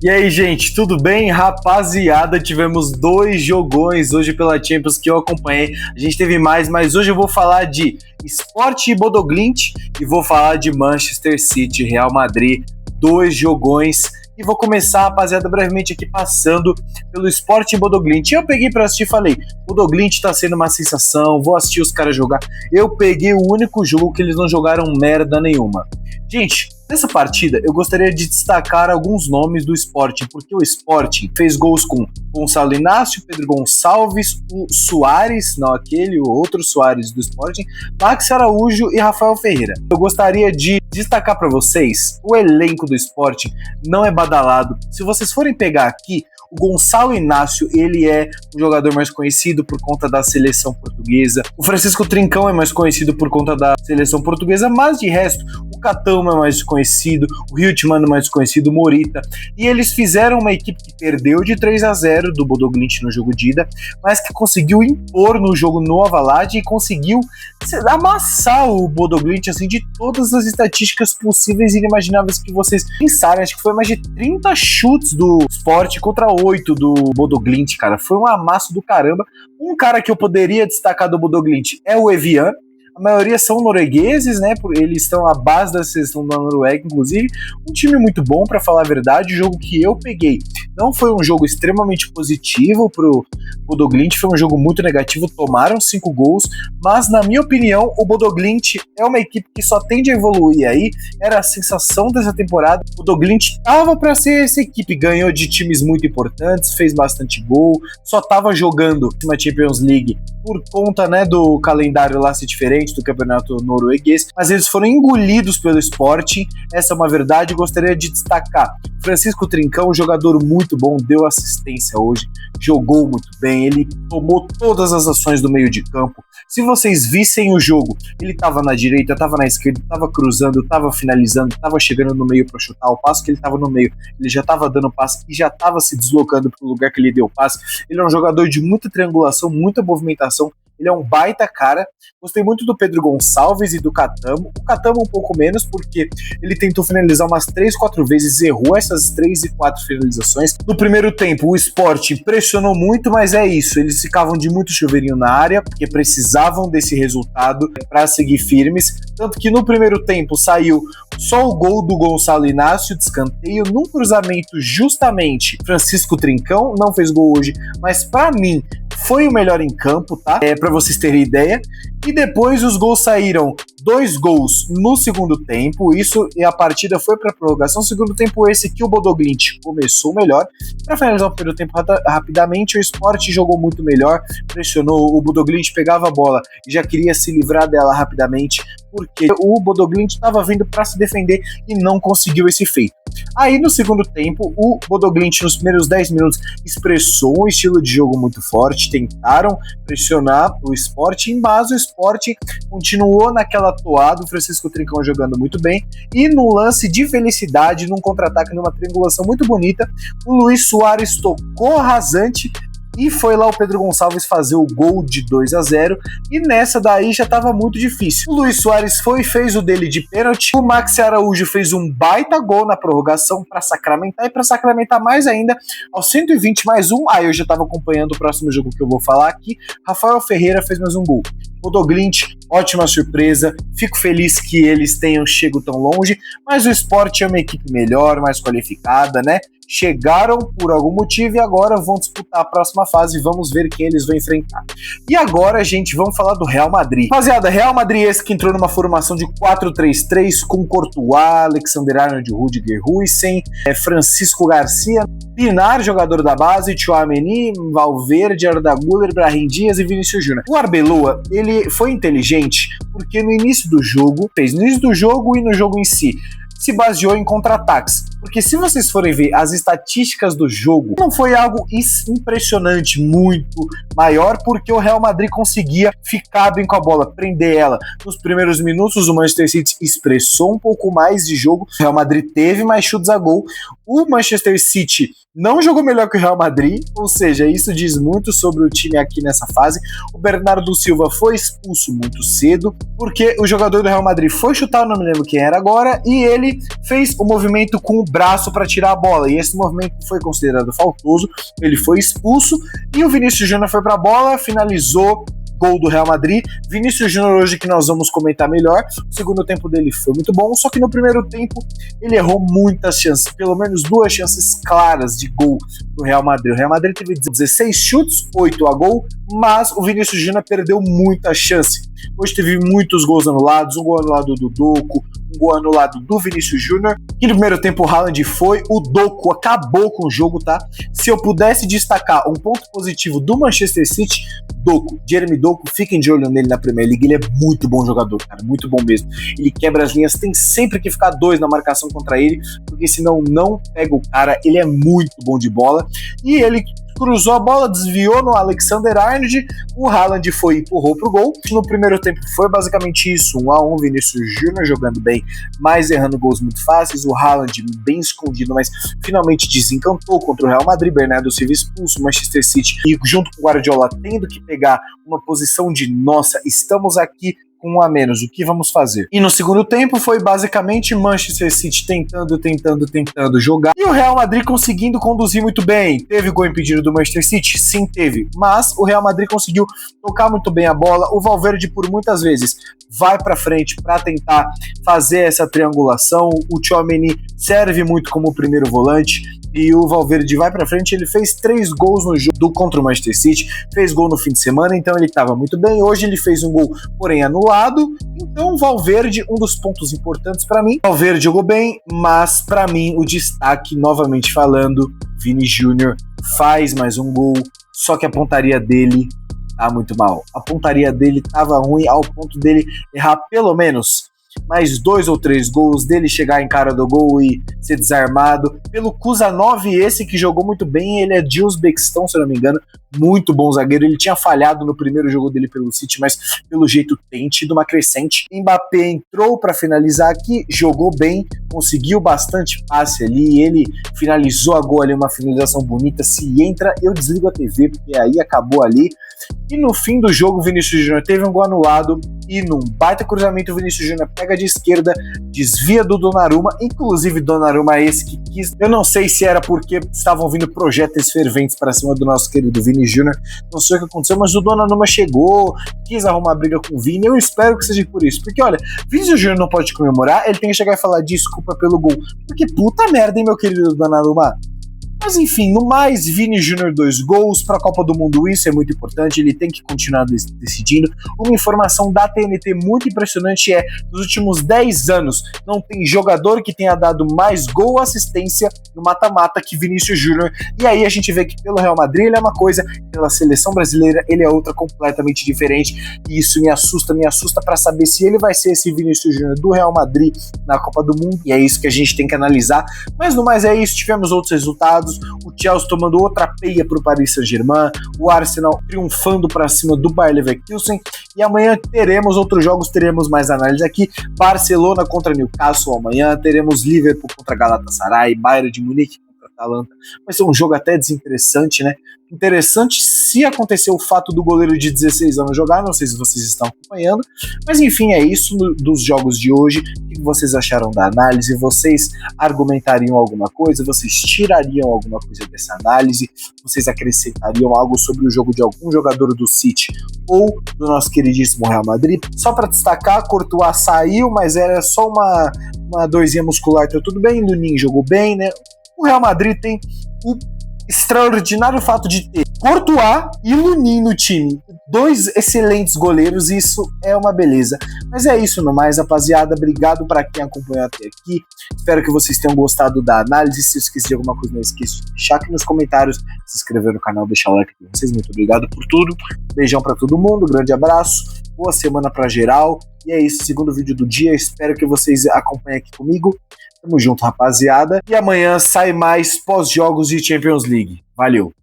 E aí, gente, tudo bem? Rapaziada, tivemos 2 jogões hoje pela Champions que eu acompanhei. A gente teve mais, mas hoje eu vou falar de Sport e Bodo Glimt e vou falar de Manchester City, Real Madrid, 2 jogões. E vou começar, rapaziada, brevemente aqui passando pelo Sport e Bodo Glimt. Eu peguei pra assistir e falei, Bodo Glimt tá sendo uma sensação, vou assistir os caras jogar. Eu peguei o único jogo que eles não jogaram merda nenhuma. Gente, nessa partida eu gostaria de destacar alguns nomes do Sporting, porque o Sporting fez gols com Gonçalo Inácio, Pedro Gonçalves, o Soares, não aquele, o outro Soares do Sporting, Max Araújo e Rafael Ferreira. Eu gostaria de destacar para vocês, o elenco do Sporting não é badalado. Se vocês forem pegar aqui, o Gonçalo Inácio, ele é um jogador mais conhecido por conta da seleção portuguesa. O Francisco Trincão é mais conhecido por conta da seleção portuguesa, mas de resto, o Catão é mais conhecido, o Hiltmann é mais conhecido, o Morita. E eles fizeram uma equipe que perdeu de 3-0 do Bodo Glimt no jogo de ida, mas que conseguiu impor no jogo no Avalade e conseguiu amassar o Bodo Glimt, assim, de todas as estatísticas possíveis e inimagináveis que vocês pensarem. Acho que foi mais de 30 chutes do Sport contra 8 do Bodo Glimt, cara. Foi um amasso do caramba. Um cara que eu poderia destacar do Bodo Glimt é o Evian. A maioria são noruegueses, né? Eles estão à base da seleção da Noruega, inclusive. Um time muito bom, para falar a verdade. O jogo que eu peguei não foi um jogo extremamente positivo pro Bodo Glimt, foi um jogo muito negativo. Tomaram 5 gols, mas na minha opinião, o Bodo Glimt é uma equipe que só tende a evoluir aí. Era a sensação dessa temporada. O Bodo Glimt tava para ser essa equipe, ganhou de times muito importantes, fez bastante gol, só tava jogando na Champions League por conta, né, do calendário lá ser diferente do campeonato norueguês, mas eles foram engolidos pelo Sporting, essa é uma verdade. Gostaria de destacar Francisco Trincão, jogador muito bom, deu assistência hoje, jogou muito bem, ele tomou todas as ações do meio de campo. Se vocês vissem o jogo, ele estava na direita, estava na esquerda, estava cruzando, estava finalizando, estava chegando no meio para chutar. O passo que ele estava no meio, ele já estava dando passe e já estava se deslocando para o lugar que ele deu passe. Ele é um jogador de muita triangulação, muita movimentação. Ele é um baita cara. Gostei muito do Pedro Gonçalves e do Catamo. O Catamo um pouco menos, porque ele tentou finalizar umas 3, 4 vezes, errou essas 3 e 4 finalizações. No primeiro tempo, o Sport pressionou muito, mas é isso. Eles ficavam de muito chuveirinho na área, porque precisavam desse resultado para seguir firmes. Tanto que no primeiro tempo saiu só o gol do Gonçalo Inácio de escanteio, num cruzamento justamente Francisco Trincão, não fez gol hoje, mas para mim foi o melhor em campo, tá? Para vocês terem ideia. E depois os gols saíram, 2 gols no segundo tempo, isso, e a partida foi para prorrogação. Segundo tempo esse que o Bodo Glimt começou melhor. Para finalizar o primeiro tempo rapidamente, o Sport jogou muito melhor, pressionou, o Bodo Glimt pegava a bola e já queria se livrar dela rapidamente, porque o Bodo Glimt estava vindo para se defender e não conseguiu esse feito. Aí no segundo tempo, o Bodo Glimt nos primeiros 10 minutos expressou um estilo de jogo muito forte, tentaram pressionar o Sport, mas o Sport continuou naquela toada, o Francisco Trincão jogando muito bem, e no lance de felicidade, num contra-ataque, numa triangulação muito bonita, o Luis Soares tocou rasante e foi lá o Pedro Gonçalves fazer o gol de 2-0, e nessa daí já estava muito difícil. O Luis Soares fez o dele de pênalti, o Max Araújo fez um baita gol na prorrogação para sacramentar, e para sacramentar mais ainda, aos 120 mais um, aí eu já estava acompanhando o próximo jogo que eu vou falar aqui, Rafael Ferreira fez mais um gol. Bodo Glimt, ótima surpresa, fico feliz que eles tenham chegado tão longe, mas o Sport é uma equipe melhor, mais qualificada, né? Chegaram por algum motivo e agora vão disputar a próxima fase, vamos ver quem eles vão enfrentar. E agora, gente, vamos falar do Real Madrid. Rapaziada, Real Madrid esse que entrou numa formação de 4-3-3 com Courtois, Alexander-Arnold, Rudiger Huijsen, Francisco Garcia, Pinar, jogador da base, Tchouaméni, Valverde, Arda Güler, Brahim Dias e Vinícius Júnior. O Arbeloa, ele foi inteligente porque no início do jogo e no jogo em si, se baseou em contra-ataques. Porque se vocês forem ver as estatísticas do jogo, não foi algo impressionante, muito maior, porque o Real Madrid conseguia ficar bem com a bola, prender ela. Nos primeiros minutos, o Manchester City expressou um pouco mais de jogo, o Real Madrid teve mais chutes a gol, o Manchester City não jogou melhor que o Real Madrid, ou seja, isso diz muito sobre o time aqui nessa fase. O Bernardo Silva foi expulso muito cedo, porque o jogador do Real Madrid foi chutar, não me lembro quem era agora, e ele fez o movimento com o braço para tirar a bola, e esse movimento foi considerado faltoso, ele foi expulso, e o Vinícius Júnior foi para a bola, finalizou, gol do Real Madrid. Vinícius Júnior hoje que nós vamos comentar melhor, o segundo tempo dele foi muito bom, só que no primeiro tempo ele errou muitas chances, pelo menos 2 chances claras de gol do Real Madrid. O Real Madrid teve 16 chutes, 8 a gol, mas o Vinícius Júnior perdeu muita chance. Hoje teve muitos gols anulados, um gol anulado do Doku, um gol anulado do Vinícius Júnior, e no primeiro tempo o Haaland foi, o Doku acabou com o jogo, tá? Se eu pudesse destacar um ponto positivo do Manchester City, Doku, Jeremy Doku, fiquem de olho nele na Premier League, ele é muito bom jogador, cara, muito bom mesmo. Ele quebra as linhas, tem sempre que ficar 2 na marcação contra ele, porque senão não pega o cara, ele é muito bom de bola, e ele cruzou a bola, desviou no Alexander-Arnold, o Haaland foi e empurrou pro gol. No primeiro tempo foi basicamente isso, 1-1, Vinícius Júnior jogando bem, mas errando gols muito fáceis, o Haaland bem escondido, mas finalmente desencantou contra o Real Madrid, Bernardo Silva expulso, Manchester City, e junto com o Guardiola tendo que pegar uma posição de, nossa, estamos aqui com 1 a menos, o que vamos fazer? E no segundo tempo foi basicamente Manchester City tentando jogar, e o Real Madrid conseguindo conduzir muito bem. Teve gol impedido do Manchester City? Sim, teve, mas o Real Madrid conseguiu tocar muito bem a bola. O Valverde por muitas vezes vai para frente para tentar fazer essa triangulação, o Tchouaméni serve muito como primeiro volante, e o Valverde vai pra frente. Ele fez 3 gols no jogo contra o Manchester City, fez gol no fim de semana, então ele estava muito bem. Hoje ele fez um gol, porém anulado, então Valverde, um dos pontos importantes para mim. Valverde jogou bem, mas para mim o destaque, novamente falando, Vini Júnior faz mais um gol, só que a pontaria dele tá muito mal. A pontaria dele tava ruim ao ponto dele errar pelo menos mais 2 ou 3 gols, dele chegar em cara do gol e ser desarmado. Pelo Kuzanov, esse que jogou muito bem, ele é de Uzbequistão, se eu não me engano, muito bom zagueiro. Ele tinha falhado no primeiro jogo dele pelo City, mas pelo jeito tem tido uma crescente. Mbappé entrou para finalizar aqui, jogou bem, conseguiu bastante passe ali, ele finalizou a gol ali, uma finalização bonita. Se entra, eu desligo a TV, porque aí acabou ali. E no fim do jogo, o Vinícius Júnior teve um gol anulado, e num baita cruzamento o Vinícius Júnior pega de esquerda, desvia do Donnarumma, inclusive Donnarumma esse que quis, eu não sei se era porque estavam vindo projetos ferventes para cima do nosso querido Vini Júnior, não sei o que aconteceu, mas o Donnarumma chegou, quis arrumar briga com o Vini, eu espero que seja por isso, porque olha, Vinícius Júnior não pode comemorar, ele tem que chegar e falar desculpa pelo gol, porque puta merda, hein, meu querido Donnarumma. Mas enfim, no mais, Vini Júnior 2 gols para a Copa do Mundo, isso é muito importante, ele tem que continuar decidindo. Uma informação da TNT muito impressionante é, nos últimos 10 anos, não tem jogador que tenha dado mais gol ou assistência no mata-mata que Vinícius Júnior. E aí a gente vê que pelo Real Madrid ele é uma coisa, pela seleção brasileira ele é outra completamente diferente, e isso me assusta para saber se ele vai ser esse Vinícius Júnior do Real Madrid na Copa do Mundo, e é isso que a gente tem que analisar. Mas no mais é isso, tivemos outros resultados, o Chelsea tomando outra peia para o Paris Saint-Germain, o Arsenal triunfando para cima do Bayer Leverkusen, e amanhã teremos outros jogos, teremos mais análise aqui, Barcelona contra Newcastle amanhã, teremos Liverpool contra Galatasaray, Bayern de Munique contra Atalanta, vai ser um jogo até desinteressante, né? Interessante se acontecer o fato do goleiro de 16 anos jogar, não sei se vocês estão acompanhando, mas enfim, é isso dos jogos de hoje. O que vocês acharam da análise? Vocês argumentariam alguma coisa? Vocês tirariam alguma coisa dessa análise? Vocês acrescentariam algo sobre o jogo de algum jogador do City ou do nosso queridíssimo Real Madrid? Só para destacar, Courtois saiu, mas era só uma dorzinha muscular, então tudo bem, Lunin jogou bem, né? O Real Madrid tem o extraordinário fato de ter Courtois e Lunin no time, 2 excelentes goleiros, isso é uma beleza. Mas é isso no mais, rapaziada, obrigado para quem acompanhou até aqui, espero que vocês tenham gostado da análise. Se eu esqueci de alguma coisa, não esqueça de deixar aqui nos comentários, se inscrever no canal, deixar o like para vocês, muito obrigado por tudo, beijão para todo mundo, grande abraço, boa semana para geral, e é isso, segundo vídeo do dia, espero que vocês acompanhem aqui comigo. Tamo junto, rapaziada. E amanhã sai mais pós-jogos de Champions League. Valeu!